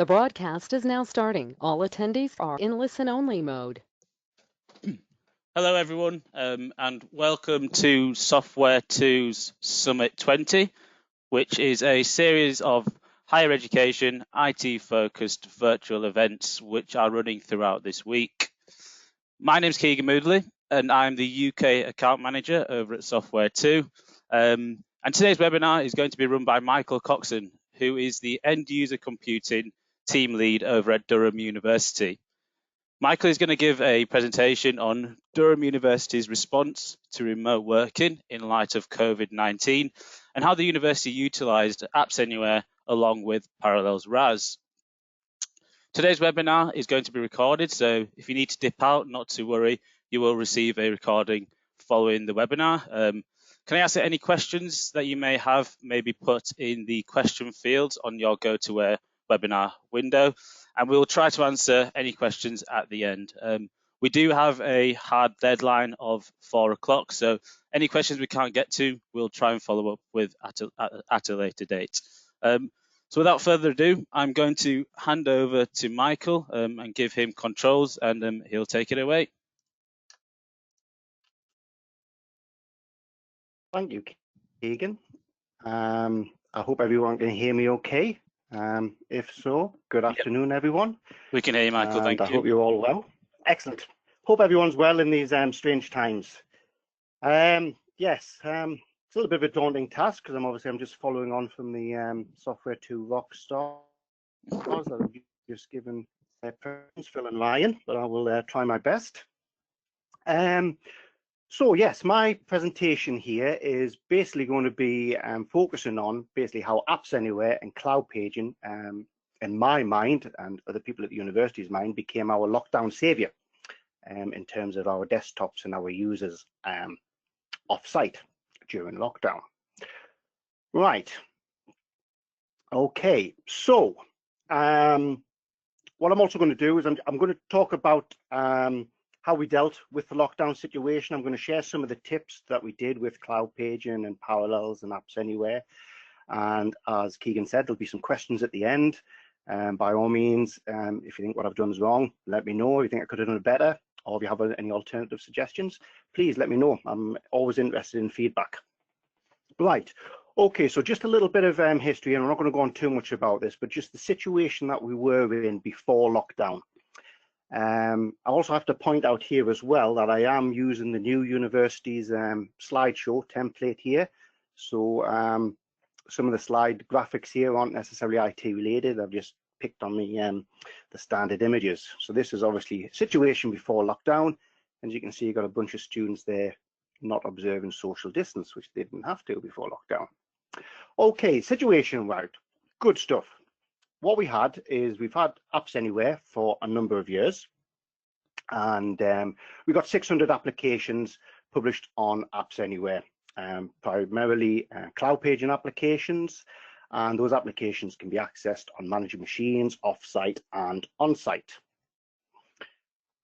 The broadcast is now starting. All attendees are in listen-only mode. Hello everyone, and welcome to Software 2's Summit 20, which is a series of higher education, IT-focused virtual events which are running throughout this week. My name is Keegan Moodley, and I'm the UK account manager over at Software 2. And today's webinar is going to be run by Michael Coxon, who is the end user computing team lead over at Durham University. Michael is going to give a presentation on Durham University's response to remote working in light of COVID-19 and how the university utilised AppsAnywhere along with Parallels RAS. Today's webinar is going to be recorded, so if you need to dip out, not to worry, you will receive a recording following the webinar. Can I ask that any questions that you may have may be put in the question fields on your GoToWhere webinar window, and we'll try to answer any questions at the end. We do have a hard deadline of 4 o'clock, so any questions we can't get to, we'll try and follow up with at a later date. So without further ado, I'm going to hand over to Michael and give him controls, and he'll take it away. Thank you, Keegan. I hope everyone can hear me okay. If so, good afternoon, everyone. We can hear you, Michael. Thank you. I hope you're all well. Excellent. Hope everyone's well in these strange times. Yes, it's a little bit of a daunting task because I'm just following on from the Software 2 Rockstar that I've just given Phil and Ryan, but I will try my best. So yes, my presentation here is basically going to be focusing on basically how AppsAnywhere and CloudPaging, in my mind and other people at the university's mind, became our lockdown saviour in terms of our desktops and our users off-site during lockdown. Right. Okay. So what I'm also going to do is I'm going to talk about how we dealt with the lockdown situation. I'm going to share some of the tips that we did with CloudPaging and Parallels and AppsAnywhere. And as Keegan said, there'll be some questions at the end. By all means, if you think what I've done is wrong, let me know. If you think I could have done it better, or if you have any alternative suggestions, please let me know. I'm always interested in feedback. Right. Okay, so just a little bit of history, and I'm not going to go on too much about this, but just the situation that we were in before lockdown. I also have to point out here as well that I am using the new university's slideshow template here. So some of the slide graphics here aren't necessarily IT related. I've just picked on the standard images. So this is obviously a situation before lockdown. As you can see, you've got a bunch of students there not observing social distance, which they didn't have to before lockdown. Okay, situation right. Good stuff. What we had is we've had AppsAnywhere for a number of years, and we got 600 applications published on AppsAnywhere, primarily CloudPaging applications, and those applications can be accessed on managed machines, off-site and on-site.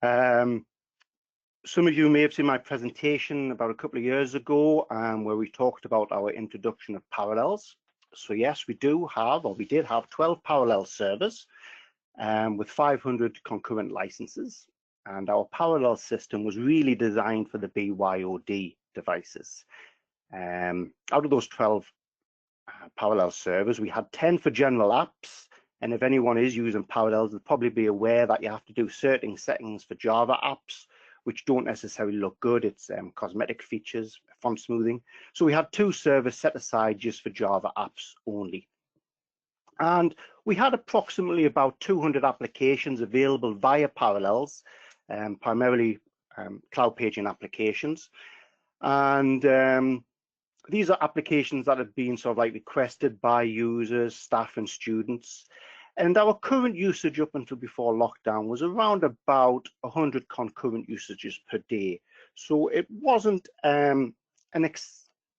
Some of you may have seen my presentation about a couple of years ago where we talked about our introduction of Parallels. So yes, we did have 12 parallel servers with 500 concurrent licenses, and our parallel system was really designed for the BYOD devices. Out of those 12 parallel servers, we had 10 for general apps, and if anyone is using Parallels, they'll probably be aware that you have to do certain settings for Java apps, which don't necessarily look good. It's cosmetic features, font smoothing. So we had 2 servers set aside just for Java apps only. And we had approximately about 200 applications available via Parallels, primarily CloudPaging applications. And these are applications that have been sort of like requested by users, staff and students. And our current usage up until before lockdown was around about 100 concurrent usages per day. So it wasn't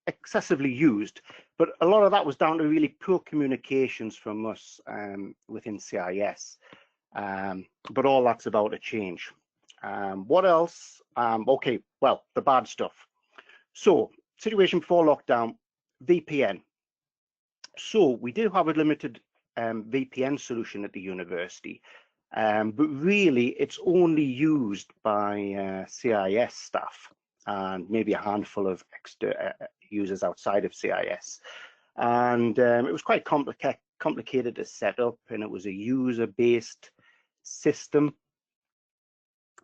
excessively used, but a lot of that was down to really poor communications from us within CIS. But all that's about to change. What else? Okay, well, the bad stuff. So situation before lockdown, VPN. So we do have a limited VPN solution at the university, but really it's only used by CIS staff and maybe a handful of users outside of CIS. And it was quite complicated to set up, and it was a user-based system.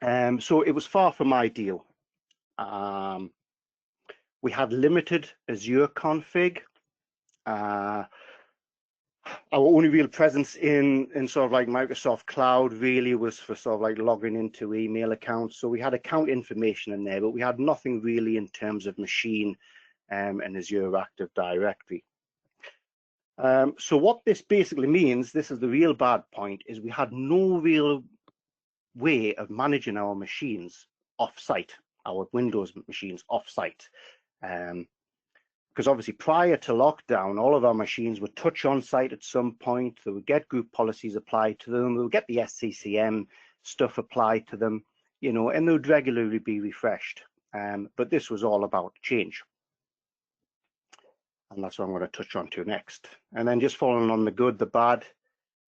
So it was far from ideal. We had limited Azure config. Our only real presence in sort of like Microsoft Cloud really was for sort of like logging into email accounts. So we had account information in there, but we had nothing really in terms of machine and Azure Active Directory. So what this basically means, this is the real bad point, is we had no real way of managing our machines off-site, our Windows machines off-site. Because obviously prior to lockdown, all of our machines would touch on site at some point. They would get group policies applied to them. They would get the SCCM stuff applied to them, you know, and they would regularly be refreshed. But this was all about change. And that's what I'm going to touch on to next. And then just following on the good, the bad,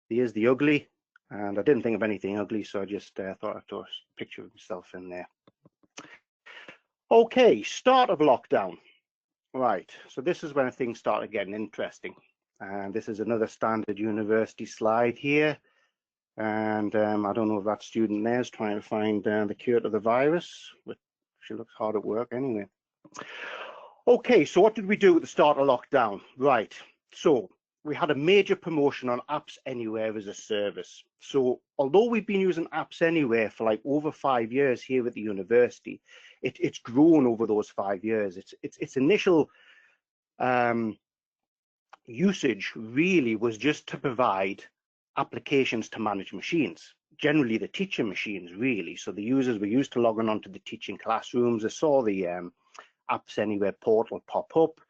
here's the ugly. And I didn't think of anything ugly, so I just thought I'd throw a picture of myself in there. Okay, start of lockdown. Right, so this is when things started getting interesting. And this is another standard university slide here. And I don't know if that student there is trying to find the cure to the virus, but she looks hard at work anyway. Okay, so what did we do at the start of lockdown? Right, so we had a major promotion on AppsAnywhere as a service. So although we've been using AppsAnywhere for like over 5 years here at the university, it's grown over those 5 years. Its initial usage really was just to provide applications to manage machines, generally the teaching machines really. So the users were used to logging onto the teaching classrooms. They saw the AppsAnywhere portal pop up.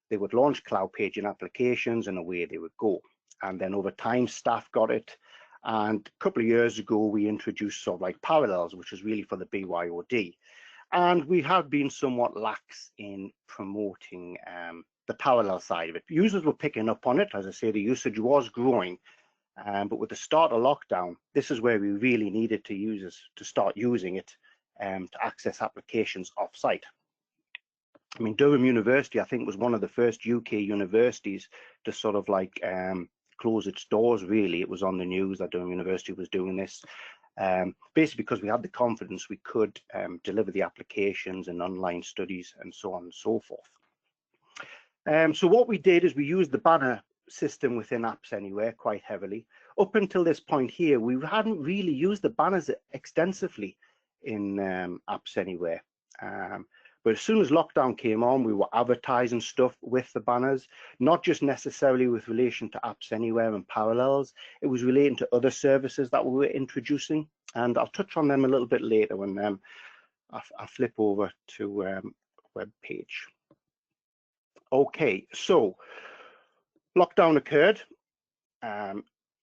They would launch CloudPaging applications and away they would go. And then over time, staff got it. And a couple of years ago, we introduced sort of like Parallels, which is really for the BYOD. And we have been somewhat lax in promoting the Parallel side of it. Users were picking up on it. As I say, the usage was growing. But with the start of lockdown, this is where we really needed to start using it to access applications off-site. I mean, Durham University, I think, was one of the first UK universities to sort of like close its doors, really. It was on the news that Durham University was doing this, basically because we had the confidence we could deliver the applications and online studies and so on and so forth. So what we did is we used the banner system within AppsAnywhere quite heavily. Up until this point here, we hadn't really used the banners extensively in AppsAnywhere. But as soon as lockdown came on, we were advertising stuff with the banners, not just necessarily with relation to AppsAnywhere and Parallels. It was relating to other services that we were introducing. And I'll touch on them a little bit later when I flip over to web page. Okay, so lockdown occurred. A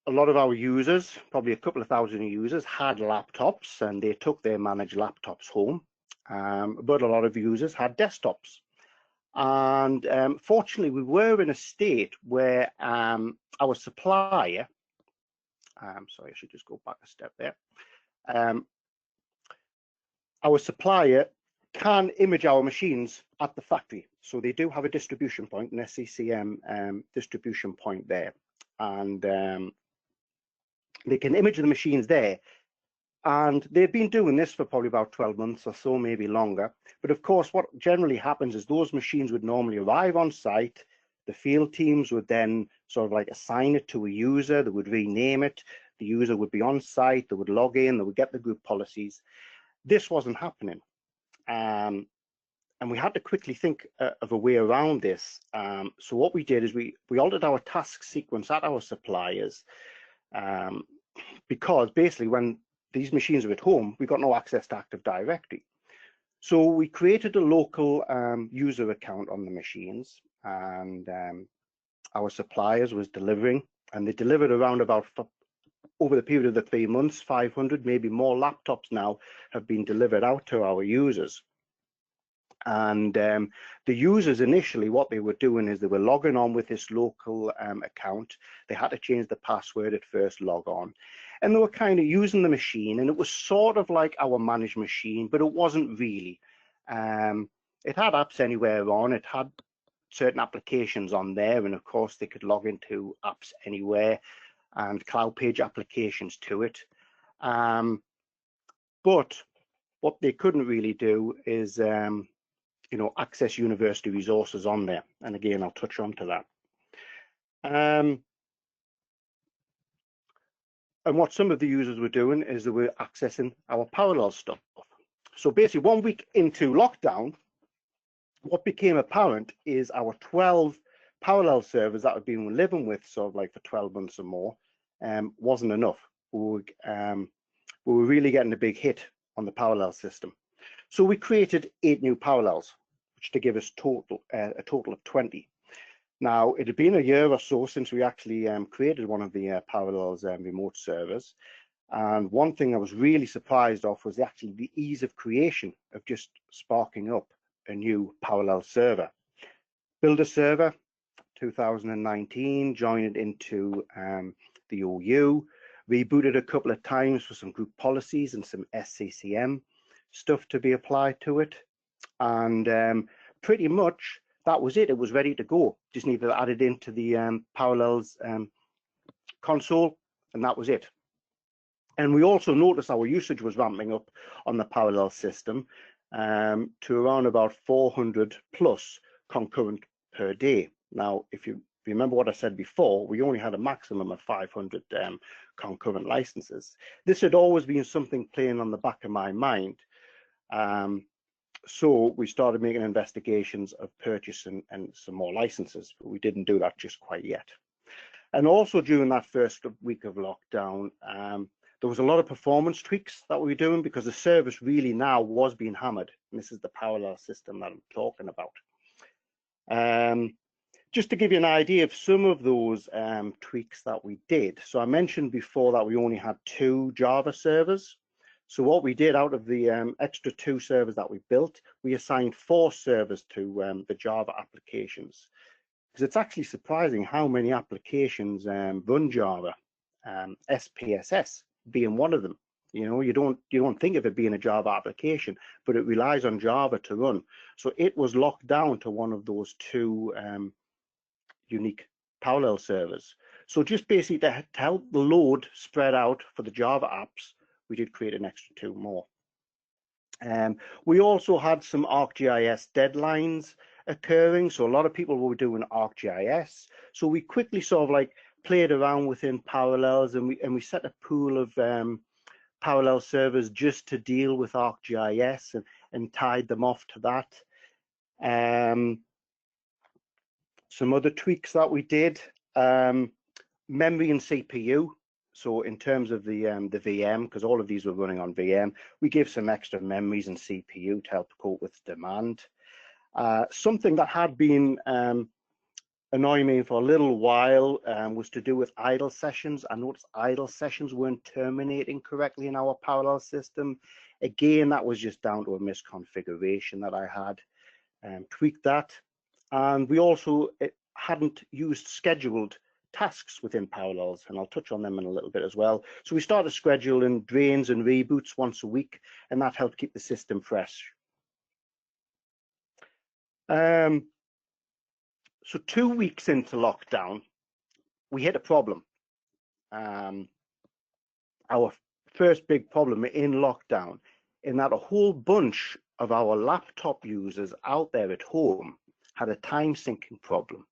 lot of our users, probably a couple of thousand users, had laptops and they took their managed laptops home. But a lot of users had desktops. And fortunately, we were in a state where our supplier, sorry, I should just go back a step there. Our supplier can image our machines at the factory. So they do have a distribution point, an SCCM distribution point there. And they can image the machines there. And they've been doing this for probably about 12 months or so, maybe longer. But of course, what generally happens is those machines would normally arrive on site. The field teams would then sort of like assign it to a user. They would rename it. The user would be on site. They would log in. They would get the group policies. This wasn't happening. And we had to quickly think of a way around this. So what we did is we altered our task sequence at our suppliers because basically when these machines are at home, we got no access to Active Directory. So we created a local user account on the machines, and our suppliers was delivering, and they delivered around about, over the period of the 3 months, 500, maybe more laptops now have been delivered out to our users. And the users initially, what they were doing is they were logging on with this local account. They had to change the password at first log on. And they were kind of using the machine, and it was sort of like our managed machine, but it wasn't really. It had AppsAnywhere on, it had certain applications on there, and of course they could log into AppsAnywhere and CloudPage applications to it. But what they couldn't really do is access university resources on there. And again, I'll touch on to that. And what some of the users were doing is they were accessing our Parallels stuff. So basically 1 week into lockdown, what became apparent is our 12 Parallel servers that we've been living with sort of like for 12 months or more wasn't enough. We were really getting a big hit on the Parallel system. So we created 8 new Parallels, which to give us a total of 20. Now, it had been a year or so since we actually created one of the Parallels remote servers. And one thing I was really surprised of was actually the ease of creation of just sparking up a new Parallel server. Build a server, 2019, joined it into the OU, rebooted a couple of times for some group policies and some SCCM stuff to be applied to it. And pretty much that was it. It was ready to go. Just needed to add it into the Parallels console, and that was it. And we also noticed our usage was ramping up on the Parallel system to around about 400 plus concurrent per day. Now, if you remember what I said before, we only had a maximum of 500 concurrent licenses. This had always been something playing on the back of my mind. So we started making investigations of purchasing and some more licenses, but we didn't do that just quite yet. And also during that first week of lockdown, there was a lot of performance tweaks that we were doing because the service really now was being hammered. And this is the Parallel system that I'm talking about. Just to give you an idea of some of those tweaks that we did. So I mentioned before that we only had 2 Java servers. So what we did out of the extra 2 servers that we built, we assigned 4 servers to the Java applications. Because it's actually surprising how many applications run Java, SPSS being one of them. You know, you don't think of it being a Java application, but it relies on Java to run. So it was locked down to one of those 2 unique Parallel servers. So just basically to help the load spread out for the Java apps, we did create an extra 2 more. We also had some ArcGIS deadlines occurring. So a lot of people were doing ArcGIS. So we quickly sort of like played around within Parallels, and we set a pool of Parallel servers just to deal with ArcGIS and tied them off to that. Some other tweaks that we did, memory and CPU. So in terms of the VM, because all of these were running on VM, we gave some extra memories and CPU to help cope with demand. Something that had been annoying me for a little while was to do with idle sessions. I noticed idle sessions weren't terminating correctly in our Parallel system. Again, that was just down to a misconfiguration that I had. Tweaked that. And we also hadn't used scheduled tasks within Parallels, and I'll touch on them in a little bit as well. So we started scheduling drains and reboots once a week, and that helped keep the system fresh. So 2 weeks into lockdown, we hit a problem. Our first big problem in lockdown, in that a whole bunch of our laptop users out there at home had a time syncing problem.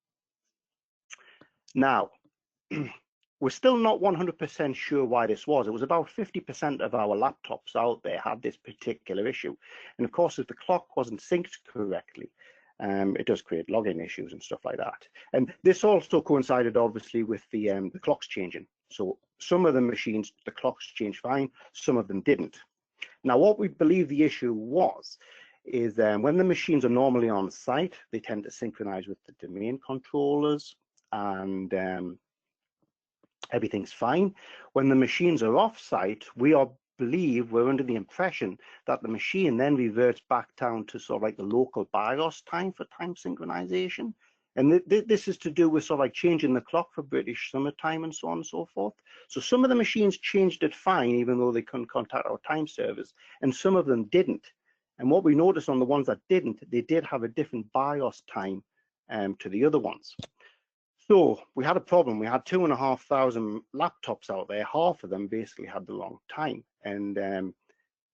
Now, we're still not 100% sure why this was. It was about 50% of our laptops out there had this particular issue. And of course, if the clock wasn't synced correctly, it does create login issues and stuff like that. And this also coincided, obviously, with the clocks changing. So some of the machines, the clocks changed fine, some of them didn't. Now, what we believe the issue was is when the machines are normally on site, they tend to synchronize with the domain controllers, and everything's fine. When the machines are off site, we are believe, we're under the impression that the machine then reverts back down to sort of like the local BIOS time for time synchronization. And this is to do with sort of like changing the clock for British summertime and so on and so forth. So some of the machines changed it fine, even though they couldn't contact our time servers, and some of them didn't. And what we noticed on the ones that didn't, they did have a different BIOS time to the other ones. So we had a problem. We had 2,500 laptops out there. Half of them basically had the wrong time. And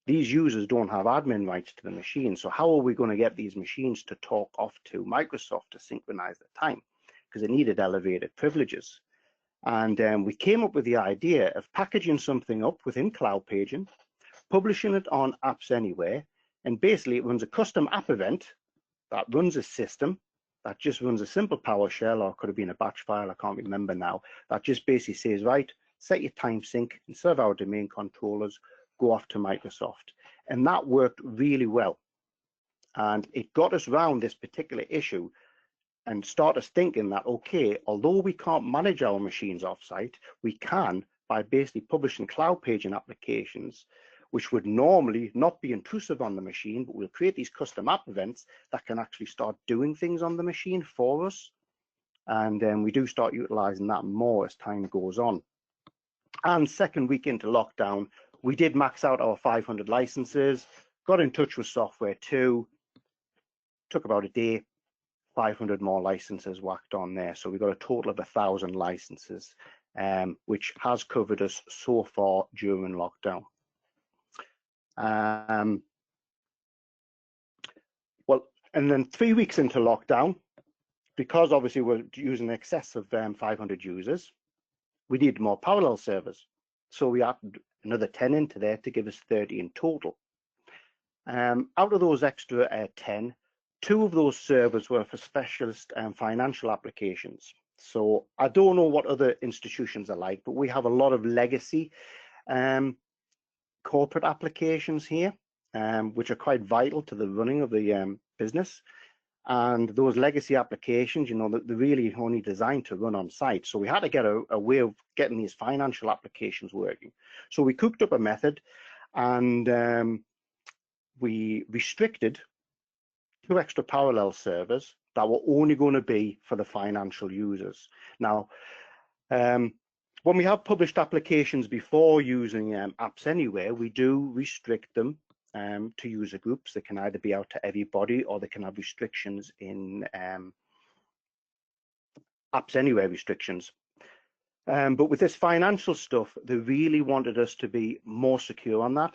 these users don't have admin rights to the machine. So how are we going to get these machines to talk off to Microsoft to synchronize the time? Because it needed elevated privileges. And we came up with the idea of packaging something up within CloudPaging, publishing it on AppsAnywhere, and basically it runs a custom app event that runs a system that just runs a simple PowerShell, or it could have been a batch file, I can't remember now, that just basically says, right, set your time sync, instead of our domain controllers, go off to Microsoft. And that worked really well. And it got us around this particular issue and start us thinking that, okay, although we can't manage our machines offsite, we can by basically publishing CloudPaging applications, which would normally not be intrusive on the machine, but we'll create these custom app events that can actually start doing things on the machine for us. And then we do start utilizing that more as time goes on. And second week into lockdown, we did max out our 500 licenses, got in touch with Software 2, took about a day, 500 more licenses whacked on there. So we got a total of 1,000 licenses, which has covered us so far during lockdown. Well, and then 3 weeks into lockdown, because obviously we're using in excess of 500 users, we need more parallel servers. So we added another 10 into there to give us 30 in total. Out of those extra 10, 2 of those servers were for specialist financial applications. So I don't know what other institutions are like, but we have a lot of legacy corporate applications here, which are quite vital to the running of the business. And those legacy applications, you know, they're really only designed to run on site. So we had to get a way of getting these financial applications working. So we cooked up a method, and we restricted 2 extra parallel servers that were only going to be for the financial users. Now, when we have published applications before using AppsAnywhere, we do restrict them to user groups. They can either be out to everybody, or they can have restrictions in AppsAnywhere restrictions. But with this financial stuff, they really wanted us to be more secure on that.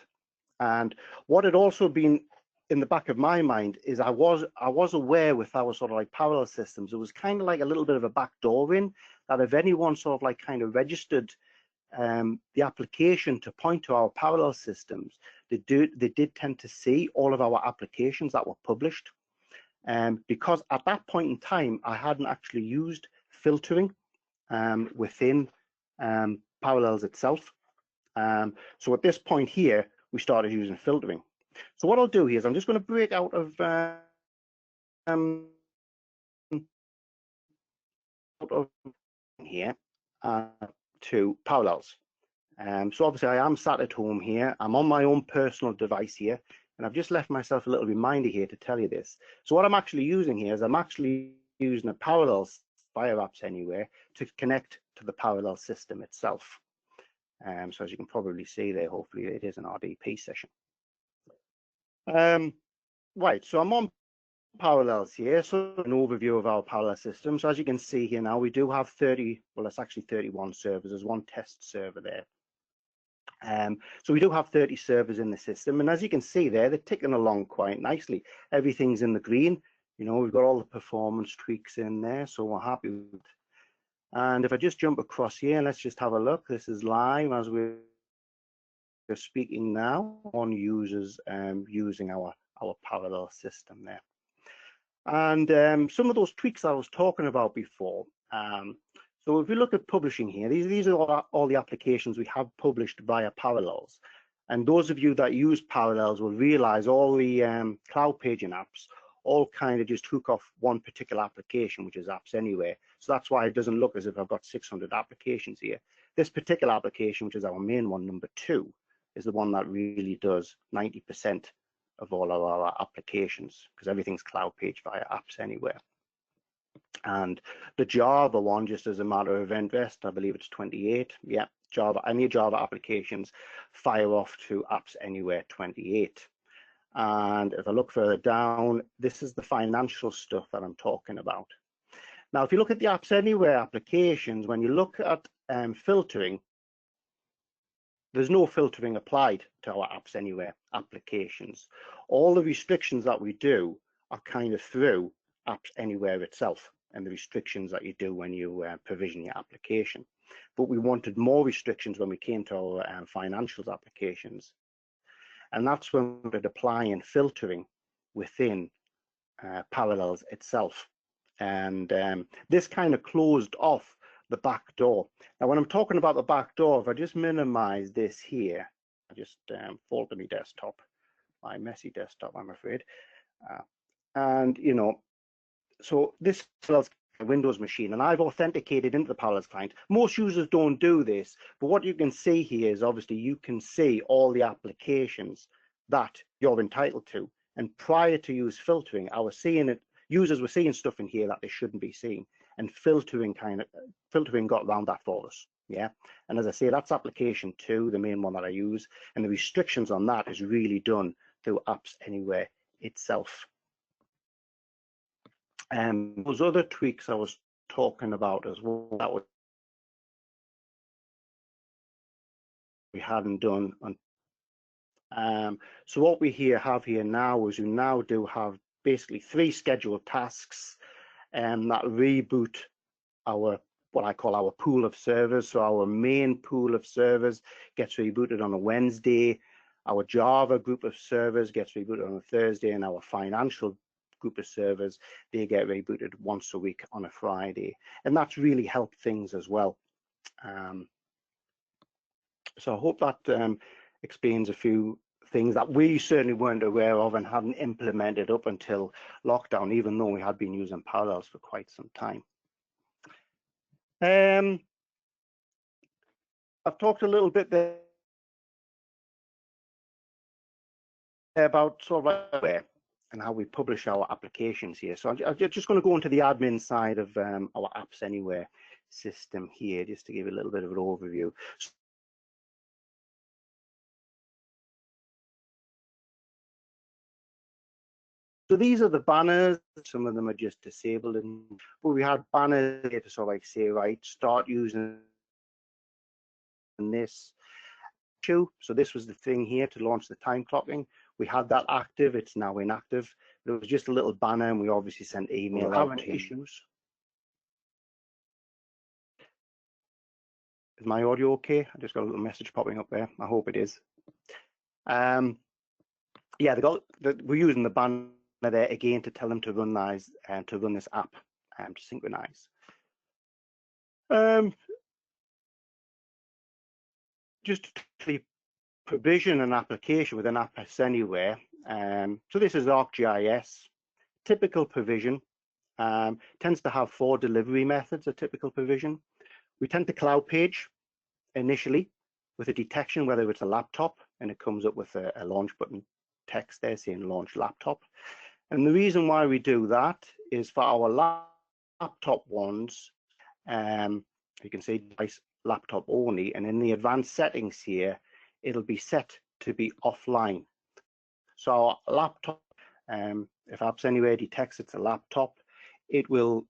And what had also been in the back of my mind is I was aware with our sort of like parallel systems, it was kind of like a little bit of a back door in that if anyone sort of like kind of registered the application to point to our parallel systems, they did tend to see all of our applications that were published. Because at that point in time, I hadn't actually used filtering within Parallels itself. So at this point here, we started using filtering. So what I'll do here is I'm just going to break out of here to Parallels. So obviously I am sat at home here. I'm on my own personal device here, and I've just left myself a little reminder here to tell you this. So what I'm actually using here is I'm actually using a Parallels via AppsAnywhere to connect to the Parallel system itself. So as you can probably see there, hopefully it is an RDP session. Right, so I'm on Parallels here, so an overview of our parallel system. So as you can see here now, we do have 30, well, it's actually 31 servers. There's 1 test server there. So we do have 30 servers in the system, and as you can see there, they're ticking along quite nicely. Everything's in the green. You know, we've got all the performance tweaks in there, so we're happy with it. And if I just jump across here, let's just have a look. This is live as we're speaking now on users using our parallel system there. And some of those tweaks I was talking about before. So if we look at publishing here, these are all the applications we have published via Parallels. And those of you that use Parallels will realize all the CloudPaging apps all kind of just hook off one particular application, which is AppsAnywhere. So that's why it doesn't look as if I've got 600 applications here. This particular application, which is our main one, number 2, is the one that really does 90% of all of our applications, because everything's cloud page via AppsAnywhere. And the Java one, just as a matter of interest, I believe it's 28. Yeah, Java, any Java applications fire off to AppsAnywhere 28. And if I look further down, this is the financial stuff that I'm talking about. Now, if you look at the AppsAnywhere applications, when you look at filtering, there's no filtering applied to our AppsAnywhere applications. All the restrictions that we do are kind of through AppsAnywhere itself and the restrictions that you do when you provision your application. But we wanted more restrictions when we came to our financials applications. And that's when we started applying filtering within Parallels itself. And this kind of closed off the back door. Now, when I'm talking about the back door, if I just minimize this here, I just folded my desktop, my messy desktop, I'm afraid. And, you know, so this is a Windows machine, and I've authenticated into the Parallels client. Most users don't do this, but what you can see here is obviously you can see all the applications that you're entitled to. And prior to use filtering, I was seeing it, users were seeing stuff in here that they shouldn't be seeing, and filtering got around that for us. Yeah, and as I say, that's application 2, the main one that I use, and the restrictions on that is really done through AppsAnywhere itself. Those other tweaks I was talking about as well, that we hadn't done. So what we have here now is we now do have basically 3 scheduled tasks that reboot our, what I call our pool of servers. So our main pool of servers gets rebooted on a Wednesday, our Java group of servers gets rebooted on a Thursday, and our financial group of servers, they get rebooted once a week on a Friday. And that's really helped things as well. So I hope that explains a few things that we certainly weren't aware of and hadn't implemented up until lockdown, even though we had been using Parallels for quite some time. I've talked a little bit there about sort of where and how we publish our applications here. So I'm just going to go into the admin side of our AppsAnywhere system here, just to give you a little bit of an overview. So these are the banners. Some of them are just disabled, but we had banners here to sort of like say, right, start using this. So this was the thing here to launch the time clocking. We had that active, it's now inactive. It was just a little banner, and we obviously sent email out to issues. Is my audio okay? I just got a little message popping up there. I hope it is. Yeah, we're using the banner there again to tell them to run these and to run this app to synchronize. Just to provision an application with an AppsAnywhere. So this is ArcGIS. Typical provision tends to have 4 delivery methods. A typical provision. We tend to cloud page initially with a detection whether it's a laptop, and it comes up with a launch button text there saying launch laptop. And the reason why we do that is for our laptop ones, you can see device laptop only, and in the advanced settings here, it'll be set to be offline. So our laptop, if AppsAnywhere detects it's a laptop, it will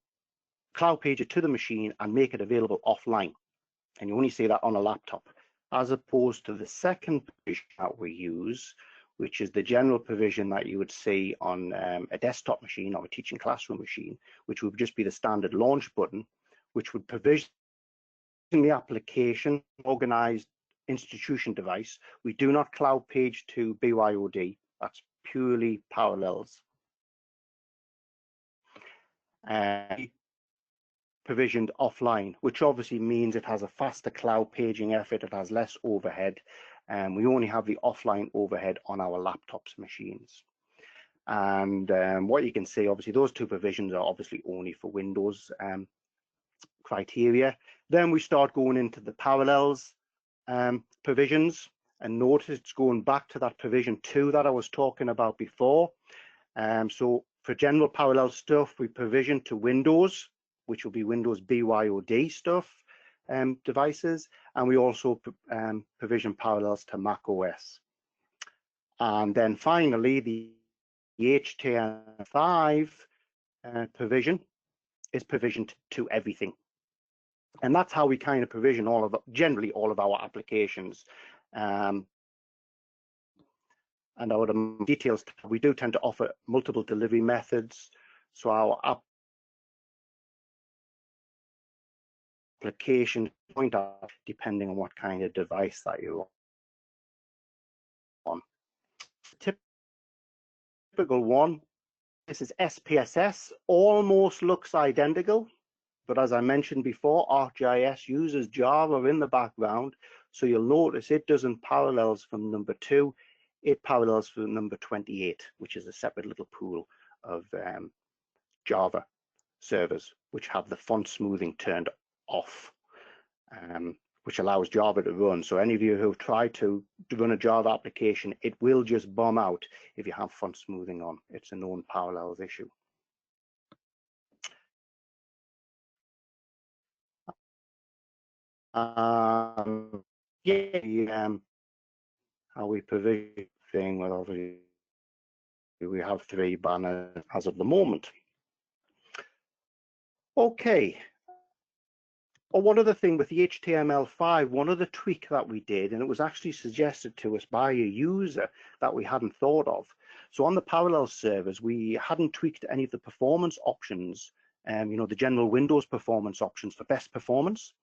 cloud page it to the machine and make it available offline. And you only see that on a laptop, as opposed to the second provision that we use, which is the general provision that you would see on a desktop machine or a teaching classroom machine, which would just be the standard launch button, which would provision the application, organized institution device. We do not cloud page to BYOD. That's purely Parallels. Provisioned offline, which obviously means it has a faster cloud paging effort, it has less overhead, and we only have the offline overhead on our laptops machines. And what you can see, obviously, those 2 provisions are obviously only for Windows criteria. Then we start going into the Parallels provisions, And notice it's going back to that provision 2 that I was talking about before. So for general parallel stuff, we provision to Windows, which will be Windows BYOD stuff, devices, and we also provision parallels to Mac OS. And then finally, the HTML5 provision is provisioned to everything. And that's how we kind of provision generally all of our applications. And our details, we do tend to offer multiple delivery methods. So our application point out depending on what kind of device that you're on. Typical one, this is SPSS, almost looks identical, but as I mentioned before, ArcGIS uses Java in the background, so you'll notice it doesn't parallels from number 2, it parallels from number 28, which is a separate little pool of Java servers which have the font smoothing turned off, which allows Java to run. So any of you who try to run a Java application, it will just bomb out if you have font smoothing on. It's a known parallels issue. How we provision thing, well, obviously we have 3 banners as of the moment. Okay. One other thing with the HTML5, one other tweak that we did, and it was actually suggested to us by a user that we hadn't thought of. So on the parallel servers, we hadn't tweaked any of the performance options, you know, the general Windows performance options for best performance.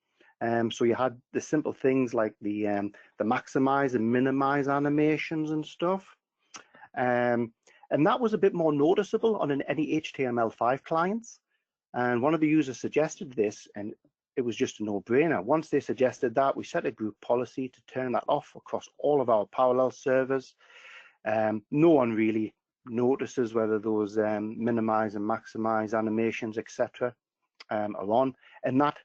So you had the simple things like the maximize and minimize animations and stuff. And that was a bit more noticeable on any HTML5 clients. And one of the users suggested this, and it was just a no-brainer. Once they suggested that, we set a group policy to turn that off across all of our parallel servers. No one really notices whether those minimize and maximize animations, etc., are on. And that,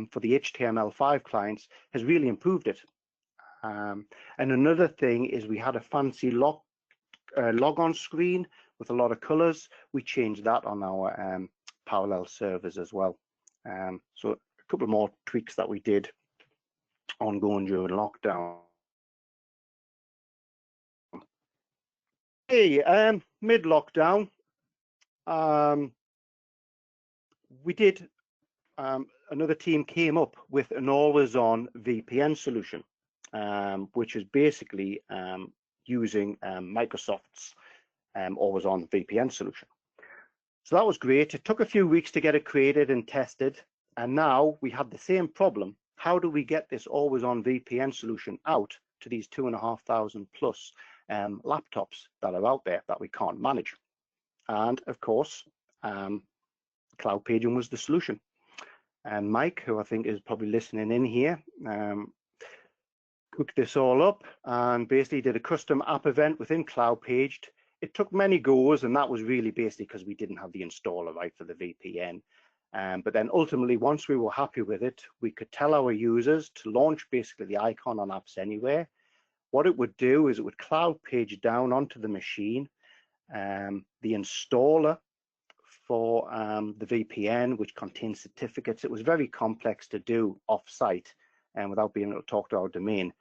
for the HTML5 clients, has really improved it. And another thing is we had a fancy log-on screen with a lot of colors. We changed that on our parallel servers as well. So a couple more tweaks that we did ongoing during lockdown. Hey, mid-lockdown, we did, another team came up with an always-on VPN solution, which is basically using Microsoft's always-on VPN solution. So that was great. It took a few weeks to get it created and tested, and now we have the same problem. How do we get this always-on VPN solution out to these 2,500 plus laptops that are out there that we can't manage? And of course, CloudPaging was the solution. And Mike, who I think is probably listening in here, cooked this all up and basically did a custom app event within CloudPaged. It took many goes, and that was really basically because we didn't have the installer right for the VPN. But then ultimately, once we were happy with it, we could tell our users to launch basically the icon on AppsAnywhere. What it would do is it would CloudPage down onto the machine, the installer for the VPN, which contains certificates. It was very complex to do off-site and without being able to talk to our domain.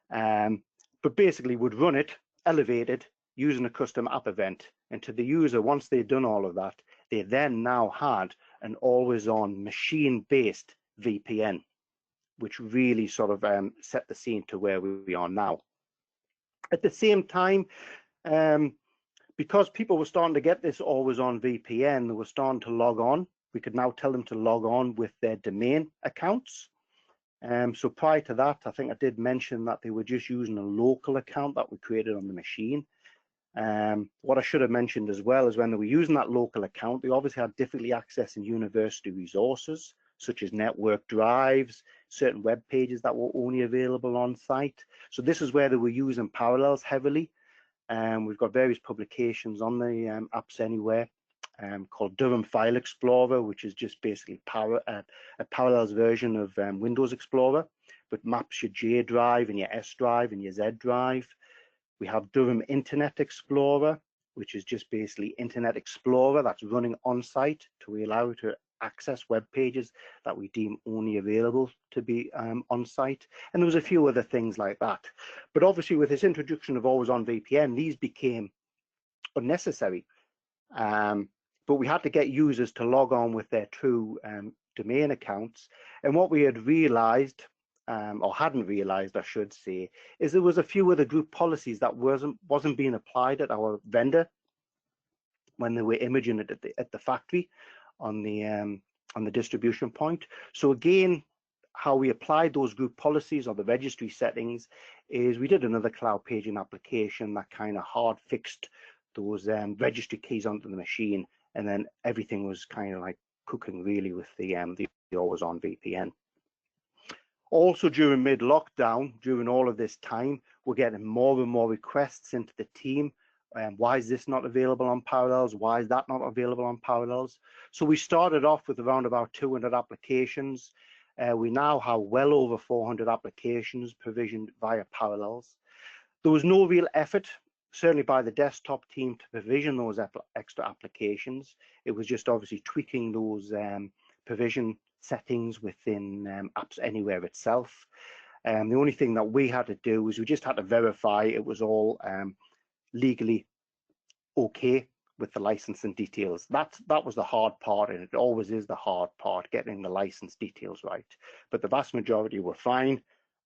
But basically would run it, elevated, using a custom app event. And to the user, once they'd done all of that, they then now had an always-on machine-based VPN, which really sort of set the scene to where we are now. At the same time, because people were starting to get this always-on VPN, they were starting to log on. We could now tell them to log on with their domain accounts. So prior to that, I think I did mention that they were just using a local account that we created on the machine. What I should have mentioned as well is when they were using that local account, they obviously had difficulty accessing university resources, such as network drives, certain web pages that were only available on site. So this is where they were using Parallels heavily. We've got various publications on the AppsAnywhere called Durham File Explorer, which is just basically a Parallels version of Windows Explorer. but maps your J drive and your S drive and your Z drive. We have Durham Internet Explorer, which is just basically Internet Explorer that's running on site to allow you to access web pages that we deem only available to be on site. And there was a few other things like that. But obviously with this introduction of always on VPN, these became unnecessary. But we had to get users to log on with their true domain accounts. And what we had realized, or hadn't realized, I should say, is there was a few other group policies that wasn't being applied at our vendor when they were imaging it at the factory on the distribution point. So again, how we applied those group policies or the registry settings is we did another CloudPaging application that kind of hard fixed those registry keys onto the machine, and then everything was kind of like cooking really with the always on VPN. Also during mid-lockdown, during all of this time, we're getting more and more requests into the team. Why is this not available on Parallels? Why is that not available on Parallels? So we started off with around about 200 applications. We now have well over 400 applications provisioned via Parallels. There was no real effort, certainly by the desktop team, to provision those extra applications. It was just obviously tweaking those provision settings within AppsAnywhere itself. The only thing that we had to do was we just had to verify it was all legally okay with the licensing details. That was the hard part, and it always is the hard part, getting the license details right. But the vast majority were fine,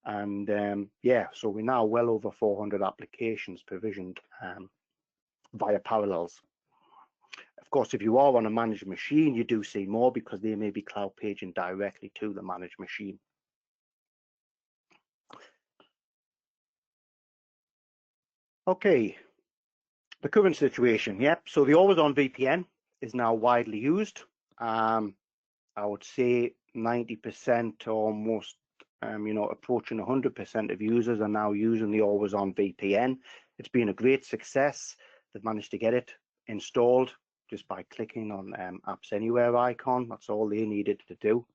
and yeah, so we're now well over 400 applications provisioned via Parallels. Of course, if you are on a managed machine, you do see more because they may be CloudPaging directly to the managed machine. Okay, the current situation. Yep, so the always on VPN is now widely used. I would say 90% or almost, approaching 100% of users are now using the always on VPN. It's been a great success. They've managed to get it installed just by clicking on AppsAnywhere icon. That's all they needed to do.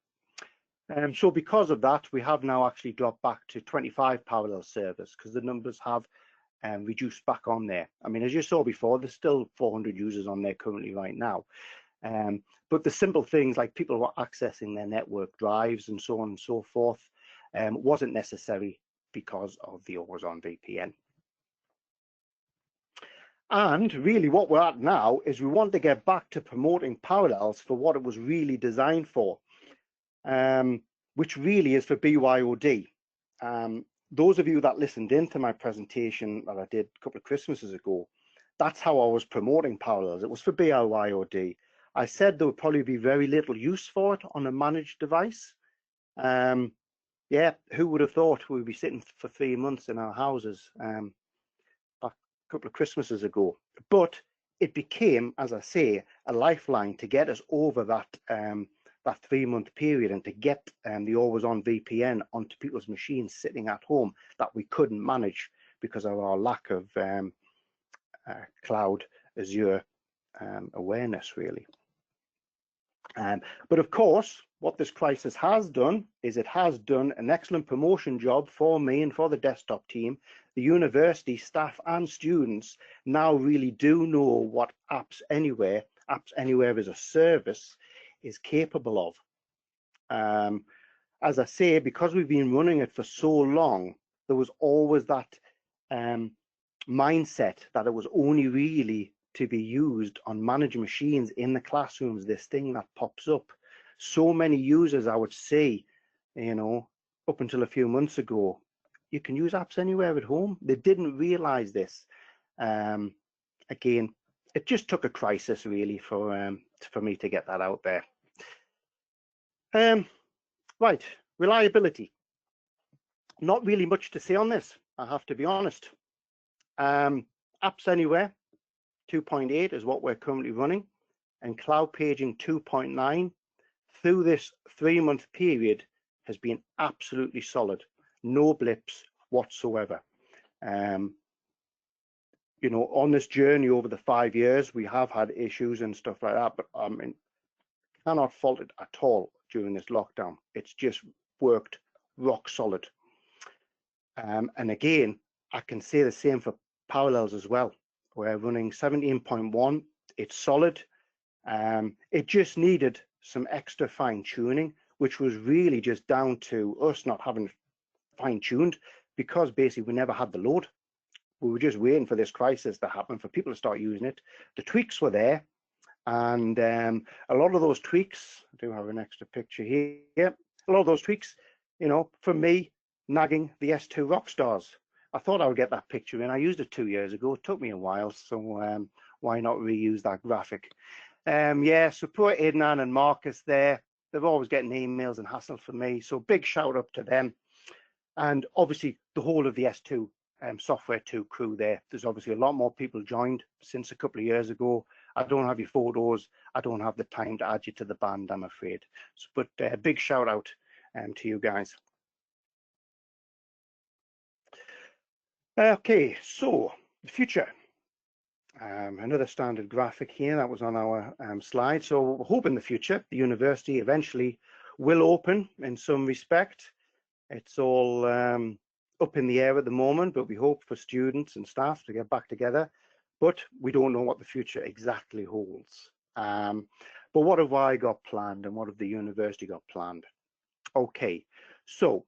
So because of that, we have now actually dropped back to 25 parallel servers because the numbers have reduced back on there. I mean, as you saw before, there's still 400 users on there currently right now. But the simple things like people were accessing their network drives and so on and so forth wasn't necessary because of the always on VPN. And really what we're at now is we want to get back to promoting Parallels for what it was really designed for, which really is for BYOD. Those of you that listened into my presentation that I did a couple of Christmases ago, that's how I was promoting Parallels. It was for BYOD. I said there would probably be very little use for it on a managed device. Yeah, who would have thought we'd be sitting for 3 months in our houses couple of Christmases ago, but it became, as I say, a lifeline to get us over that that 3-month period and to get the always on VPN onto people's machines sitting at home that we couldn't manage because of our lack of cloud Azure awareness, really. But of course, what this crisis has done is it has done an excellent promotion job for me and for the desktop team. The university staff and students now really do know what AppsAnywhere as a service is capable of. As I say, because we've been running it for so long, there was always that mindset that it was only really to be used on managed machines in the classrooms, this thing that pops up. So many users I would say, up until a few months ago, you can use AppsAnywhere at home. They didn't realize this. Again, it just took a crisis really for me to get that out there. Right, reliability. Not really much to say on this, I have to be honest. AppsAnywhere 2.8 is what we're currently running, and CloudPaging 2.9 through this 3-month period has been absolutely solid. No blips whatsoever. On this journey over the 5 years, we have had issues and stuff like that, but I mean, cannot fault it at all during this lockdown. It's just worked rock solid. And again, I can say the same for Parallels as well. We're running 17.1. It's solid. It just needed some extra fine tuning, which was really just down to us not having fine tuned, because basically we never had the load. We were just waiting for this crisis to happen for people to start using it. The tweaks were there, and a lot of those tweaks, I do have an extra picture here. A lot of those tweaks, you know, for me, nagging the S2 Rockstars. I thought I would get that picture in. I used it 2 years ago. It took me a while, so why not reuse that graphic? Yeah, so poor Adnan and Marcus there. They're always getting emails and hassle from me. So big shout up to them. And obviously the whole of the S2 Software 2 crew there. There's obviously a lot more people joined since a couple of years ago. I don't have your photos. I don't have the time to add you to the band, I'm afraid. So, but a big shout out to you guys. Okay, so the future. Another standard graphic here that was on our slide. So we hope in the future the university eventually will open in some respect. It's all up in the air at the moment, but we hope for students and staff to get back together. But we don't know what the future exactly holds. But what have I got planned and what have the university got planned? Okay, so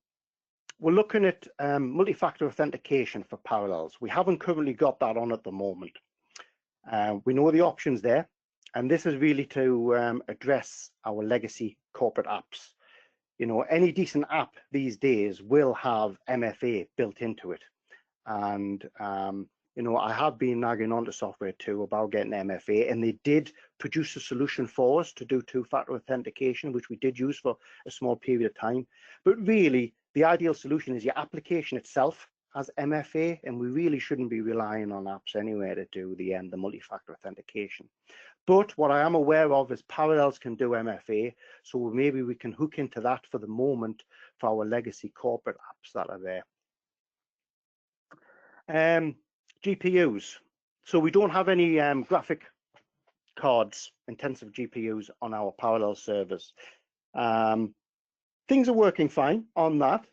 we're looking at multi-factor authentication for Parallels. We haven't currently got that on at the moment. We know the options there, and this is really to address our legacy corporate apps. You know, any decent app these days will have MFA built into it. And, you know, I have been nagging on to Software 2 about getting MFA, and they did produce a solution for us to do two-factor authentication, which we did use for a small period of time. But really, the ideal solution is your application itself has MFA, and we really shouldn't be relying on AppsAnywhere to do the multi-factor authentication. But what I am aware of is Parallels can do MFA, so maybe we can hook into that for the moment for our legacy corporate apps that are there. GPUs. So we don't have any graphic cards, intensive GPUs on our Parallels servers. Things are working fine on that.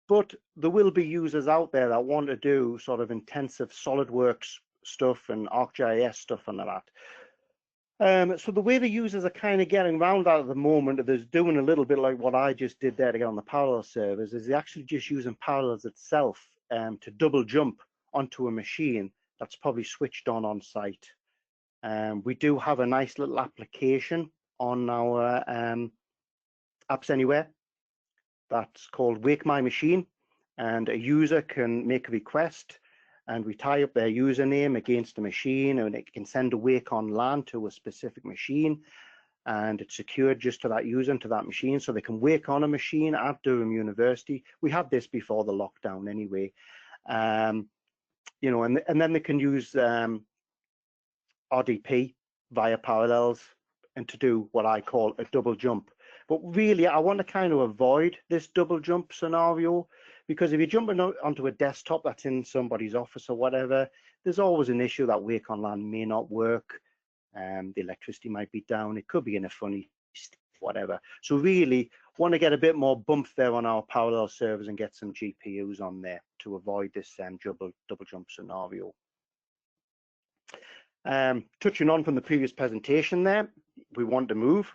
But there will be users out there that want to do sort of intensive SolidWorks stuff and ArcGIS stuff and that. So the way the users are kind of getting around that at the moment, they're doing a little bit like what I just did there to get on the Parallels servers, is they're actually just using Parallels itself to double jump onto a machine that's probably switched on site. We do have a nice little application on our AppsAnywhere that's called Wake My Machine, and a user can make a request and we tie up their username against the machine, and it can send a wake on LAN to a specific machine, and it's secured just to that user and to that machine, so they can wake on a machine at Durham University. We had this before the lockdown anyway. You know, and then they can use RDP via Parallels and to do what I call a double jump. But really, I want to kind of avoid this double jump scenario, because if you're jumping onto a desktop that's in somebody's office or whatever, there's always an issue that wake on LAN may not work. The electricity might be down. It could be in a funny state, whatever. So really want to get a bit more bump there on our parallel servers and get some GPUs on there to avoid this double jump scenario. Touching on from the previous presentation there, we want to move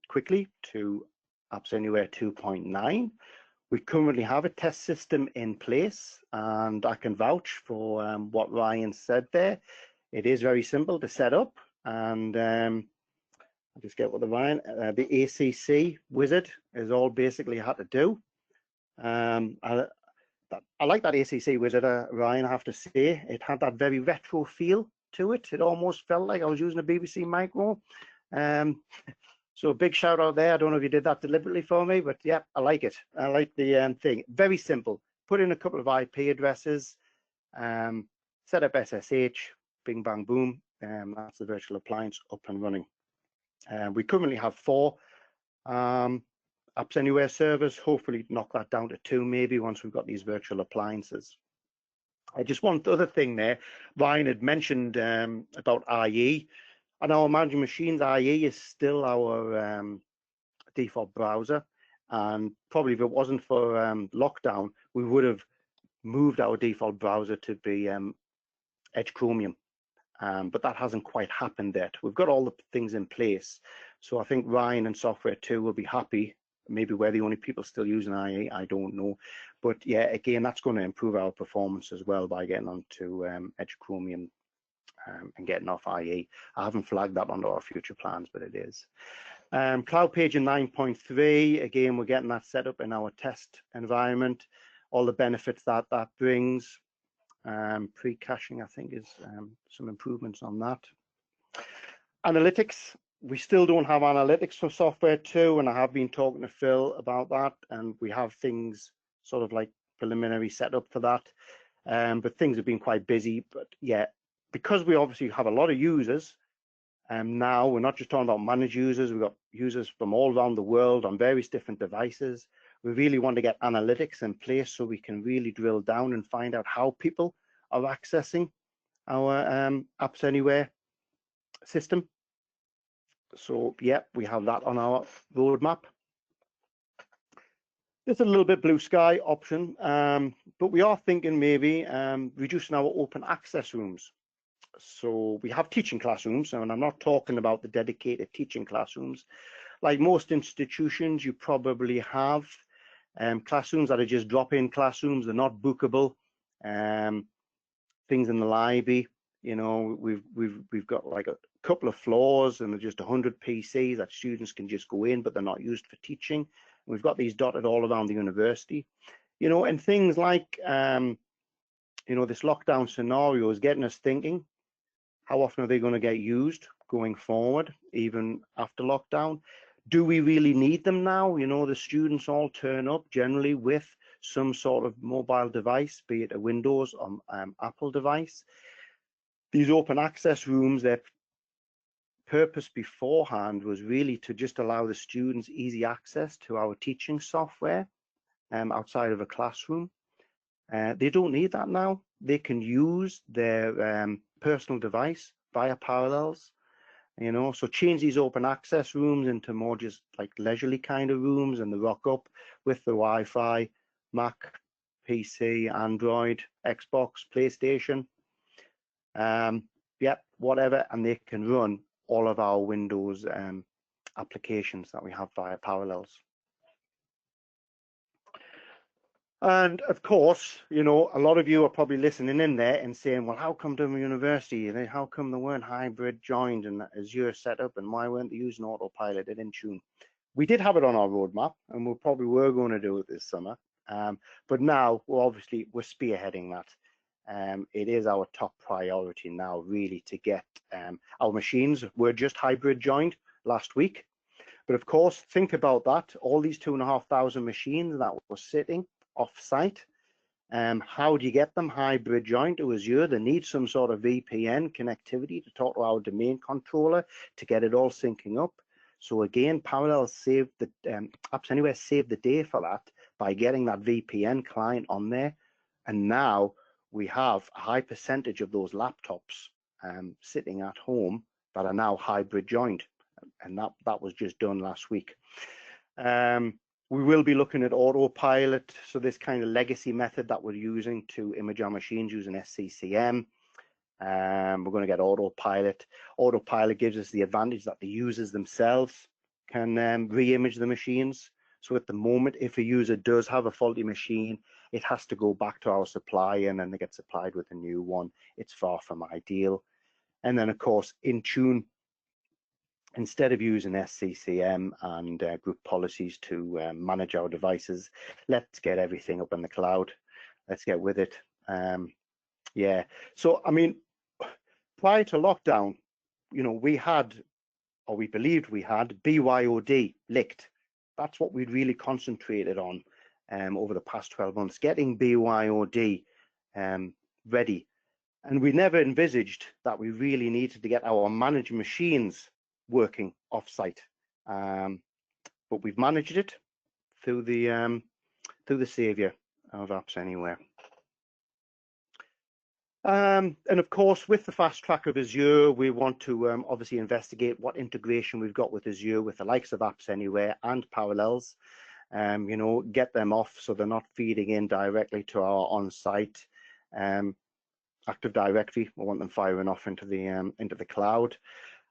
quickly to AppsAnywhere 2.9. We currently have a test system in place, and I can vouch for what Ryan said there. It is very simple to set up, and I'll just get what the ACC wizard is all basically had to do. I like that ACC wizard, Ryan, I have to say. It had that very retro feel to it. It almost felt like I was using a BBC Micro. So a big shout out there. I don't know if you did that deliberately for me, but yeah, I like it. I like the thing. Very simple. Put in a couple of IP addresses, set up SSH, bing, bang, boom. That's the virtual appliance up and running. We currently have 4 AppsAnywhere servers. Hopefully knock that down to 2 maybe once we've got these virtual appliances. I just want the other thing there. Ryan had mentioned about IE. On our managing machines, IE is still our default browser. and probably if it wasn't for lockdown, we would have moved our default browser to be Edge Chromium. But that hasn't quite happened yet. We've got all the things in place. So I think Ryan and Software 2 will be happy. Maybe we're the only people still using IA, I don't know. But yeah, again, that's going to improve our performance as well by getting onto Edge Chromium and getting off IA. I haven't flagged that under our future plans, but it is. CloudPaging 9.3, again, we're getting that set up in our test environment. All the benefits that brings. Pre-caching, I think, is some improvements on that. Analytics, we still don't have analytics for Software 2, and I have been talking to Phil about that, and we have things sort of like preliminary set up for that, but things have been quite busy. But yeah, because we obviously have a lot of users, now we're not just talking about managed users, we've got users from all around the world on various different devices. We really want to get analytics in place so we can really drill down and find out how people are accessing our AppsAnywhere system. So yeah, we have that on our roadmap. There's a little bit blue sky option, but we are thinking maybe reducing our open access rooms. So we have teaching classrooms, and I'm not talking about the dedicated teaching classrooms. Like most institutions, you probably have classrooms that are just drop-in classrooms. They're not bookable. Things in the library, you know, we've got like a couple of floors and they're just 100 PCs that students can just go in, but they're not used for teaching. We've got these dotted all around the university, you know, and things like, you know, this lockdown scenario is getting us thinking, how often are they going to get used going forward, even after lockdown? Do we really need them now? You know, the students all turn up generally with some sort of mobile device, be it a Windows or Apple device. These open access rooms, their purpose beforehand was really to just allow the students easy access to our teaching software outside of a classroom. They don't need that now. They can use their personal device via Parallels, you know, so change these open access rooms into more just like leisurely kind of rooms, and they rock up with the Wi-Fi, Mac, PC, Android, Xbox, PlayStation, yeah, whatever, and they can run all of our Windows applications that we have via Parallels. And of course, you know, a lot of you are probably listening in there and saying, well, how come Durham University, how come they weren't hybrid joined and Azure set up, and why weren't they using Autopilot and Intune? We did have it on our roadmap, and we probably were going to do it this summer. But now we're spearheading that. It is our top priority now, really, to get our machines were just hybrid joined last week. But of course, think about that, all these 2,500 machines that were sitting off-site. How do you get them hybrid joined to Azure? They need some sort of VPN connectivity to talk to our domain controller to get it all syncing up. So again, Parallels saved the AppsAnywhere saved the day for that by getting that VPN client on there. And now we have a high percentage of those laptops sitting at home that are now hybrid joined, and that was just done last week. We will be looking at Autopilot, so this kind of legacy method that we're using to image our machines using SCCM. We're going to get Autopilot. Autopilot gives us the advantage that the users themselves can re-image the machines. So at the moment, if a user does have a faulty machine, it has to go back to our supplier and then they get supplied with a new one. It's far from ideal. And then, of course, Intune, instead of using SCCM and group policies to manage our devices, let's get everything up in the cloud. Let's get with it. Yeah, so I mean, prior to lockdown, you know, we had, or we believed we had, BYOD licked. That's what we'd really concentrated on over the past 12 months, getting BYOD ready. And we never envisaged that we really needed to get our managed machines working offsite, but we've managed it through the saviour of AppsAnywhere. And of course, with the fast track of Azure, we want to obviously investigate what integration we've got with Azure, with the likes of AppsAnywhere and Parallels. you know, get them off so they're not feeding in directly to our on-site Active Directory. We want them firing off into the cloud.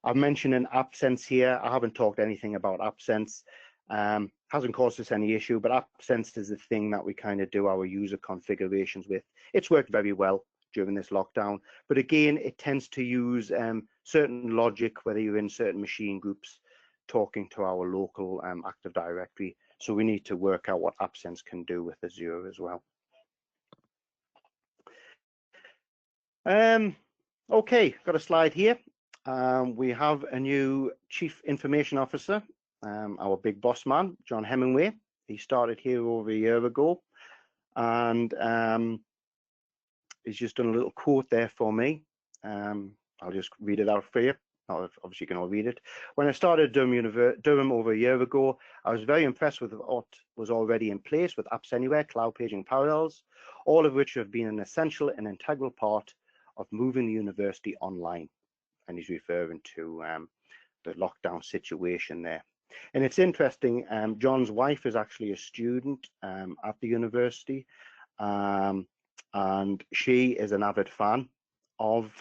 I've mentioned an AppSense here. I haven't talked anything about AppSense. Hasn't caused us any issue, but AppSense is the thing that we kind of do our user configurations with. It's worked very well during this lockdown, but again, it tends to use certain logic, whether you're in certain machine groups, talking to our local Active Directory. So we need to work out what AppSense can do with Azure as well. Okay, got a slide here. We have a new Chief Information Officer, our big boss man, John Hemingway. He started here over a year ago, and he's just done a little quote there for me. I'll just read it out for you. Obviously, you can all read it. When I started Durham over a year ago, I was very impressed with what was already in place with AppsAnywhere, CloudPaging, Parallels, all of which have been an essential and integral part of moving the university online. And he's referring to the lockdown situation there. And it's interesting, John's wife is actually a student at the university, and she is an avid fan of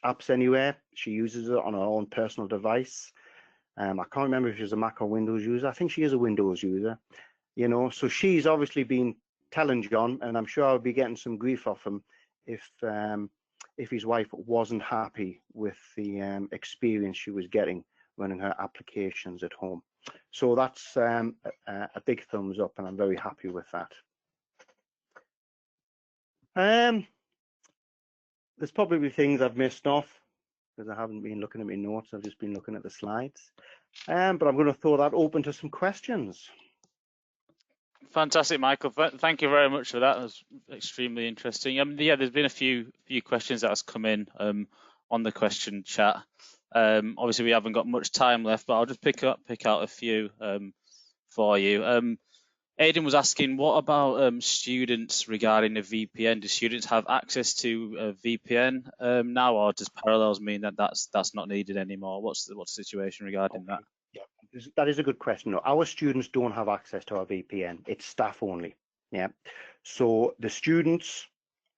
AppsAnywhere. She uses it on her own personal device. I can't remember if she's a Mac or Windows user. I think she is a Windows user, you know, so she's obviously been telling John, and I'm sure I'll be getting some grief off him if his wife wasn't happy with the experience she was getting running her applications at home. So that's a big thumbs up, and I'm very happy with that. There's probably things I've missed off because I haven't been looking at my notes. I've just been looking at the slides. But I'm going to throw that open to some questions. Fantastic, Michael. Thank you very much for that. That was extremely interesting. Yeah, there's been a few questions that has come in on the question chat. Obviously, we haven't got much time left, but I'll just pick out a few for you. Aidan was asking, what about students regarding a VPN? Do students have access to a VPN now, or does Parallels mean that that's not needed anymore? What's the situation regarding that? Yeah, that is a good question. No, our students don't have access to our VPN. It's staff only. Yeah, so the students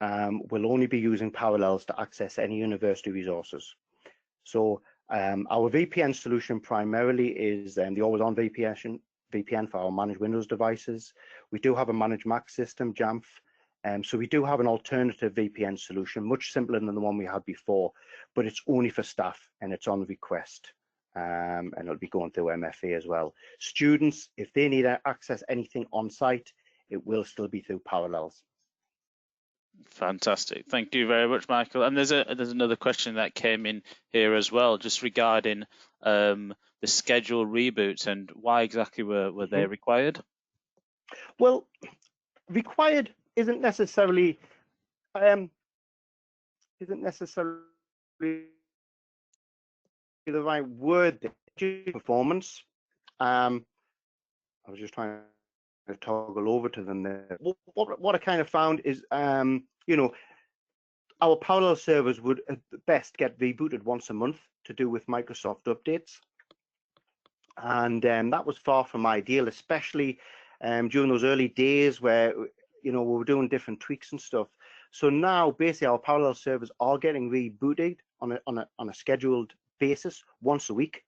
will only be using Parallels to access any university resources. So our VPN solution primarily is the always-on VPN for our managed Windows devices. We do have a managed Mac system, Jamf. So we do have an alternative VPN solution, much simpler than the one we had before, but it's only for staff and it's on request. And it'll be going through MFA as well. Students, if they need to access anything on site, it will still be through Parallels. Fantastic. Thank you very much, Michael. And there's another question that came in here as well, just regarding the scheduled reboots and why exactly were they required? Well, required isn't necessarily the right word. Performance. I was just trying to toggle over to them there. What I kind of found is, you know, our parallel servers would at best get rebooted once a month to do with Microsoft updates, and that was far from ideal, especially during those early days where, you know, we were doing different tweaks and stuff. So now basically our parallel servers are getting rebooted on a scheduled basis once a week.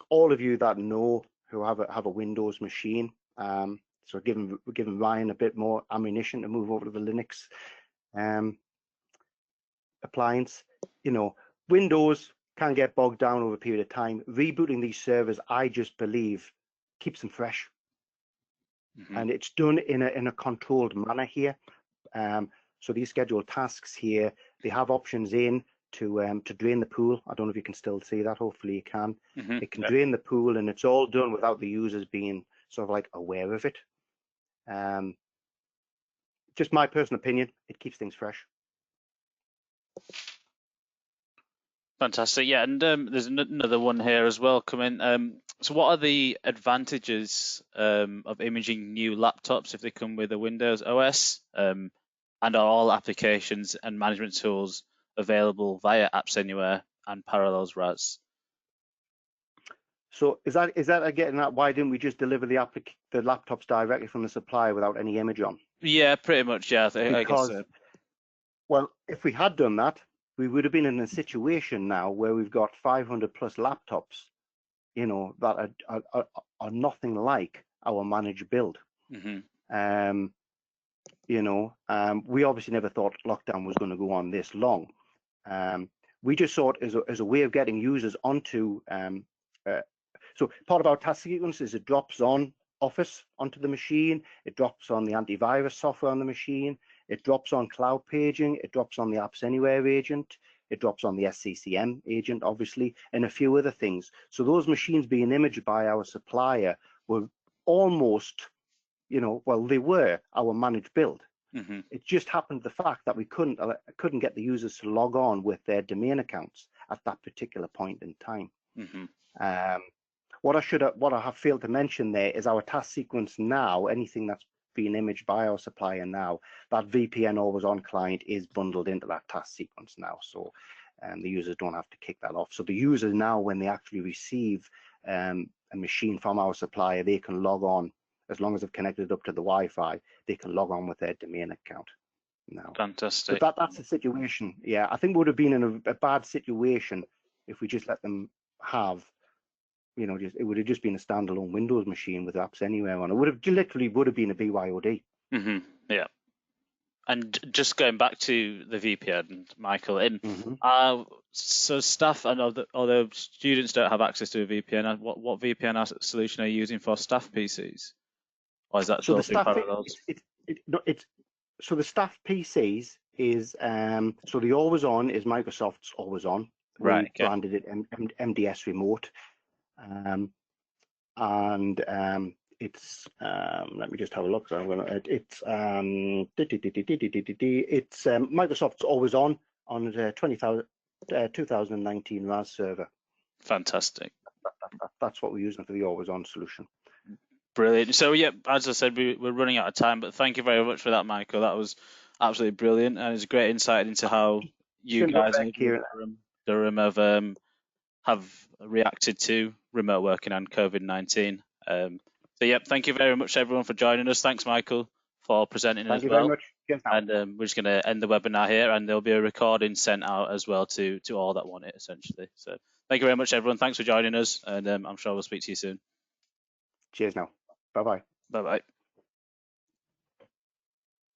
All of you that know who have a Windows machine, so we're giving Ryan a bit more ammunition to move over to the Linux appliance. You know, Windows can get bogged down over a period of time. Rebooting these servers, I just believe, keeps them fresh, and it's done in a controlled manner here. So these scheduled tasks here, they have options in to drain the pool. I don't know if you can still see that. Hopefully you can. It can drain the pool, and it's all done without the users being sort of like aware of it. Just my personal opinion, it keeps things fresh. Fantastic. Yeah, and there's another one here as well coming. So what are the advantages of imaging new laptops if they come with a Windows OS? And are all applications and management tools available via AppsAnywhere and Parallels RAS? So is that getting that? Why didn't we just deliver the laptops directly from the supplier without any image on? Yeah, pretty much. Yeah, I guess so. Well, if we had done that, we would have been in a situation now where we've got 500 plus laptops, you know, that are nothing like our managed build. Mm-hmm. You know, we obviously never thought lockdown was going to go on this long. We just saw it as a way of getting users onto. So part of our task sequence is it drops on Office onto the machine, it drops on the antivirus software on the machine, it drops on CloudPaging, it drops on the AppsAnywhere agent, it drops on the SCCM agent, obviously, and a few other things. So those machines being imaged by our supplier were almost, you know, well, they were our managed build. Mm-hmm. It just happened the fact that we couldn't get the users to log on with their domain accounts at that particular point in time. Mm-hmm. What I have failed to mention there is our task sequence now. Anything that's being imaged by our supplier now, that VPN always on client is bundled into that task sequence now, so the users don't have to kick that off. So the users now, when they actually receive a machine from our supplier, they can log on. As long as they've connected up to the Wi-Fi, they can log on with their domain account now. Fantastic. But that's the situation. Yeah, I think we would have been in a bad situation if we just let them have, you know, it would have just been a standalone Windows machine with AppsAnywhere on it. Would have literally been a BYOD. Mm-hmm. Yeah. And just going back to the VPN, Michael, so staff, I know that although students don't have access to a VPN, what VPN solution are you using for staff PCs? Or is that so the through staff Parallels? So the staff PCs is so the always on is Microsoft's always on. Right. We branded it MDS Remote, and it's let me just have a look. So I'm gonna it's Microsoft's always on the 2019 RAS server. Fantastic. That's what we're using for the always on solution. Brilliant. So yeah, as I said, we're running out of time, but thank you very much for that, Michael. That was absolutely brilliant, and it's a great insight into how you guys in Durham have reacted to remote working and COVID-19. So yeah, thank you very much everyone for joining us. Thanks, Michael, for presenting as well. Thank you very much. Yes, and we're just going to end the webinar here, and there'll be a recording sent out as well to all that want it, essentially. So thank you very much, everyone. Thanks for joining us, and I'm sure we'll speak to you soon. Cheers now. Bye-bye. Bye-bye.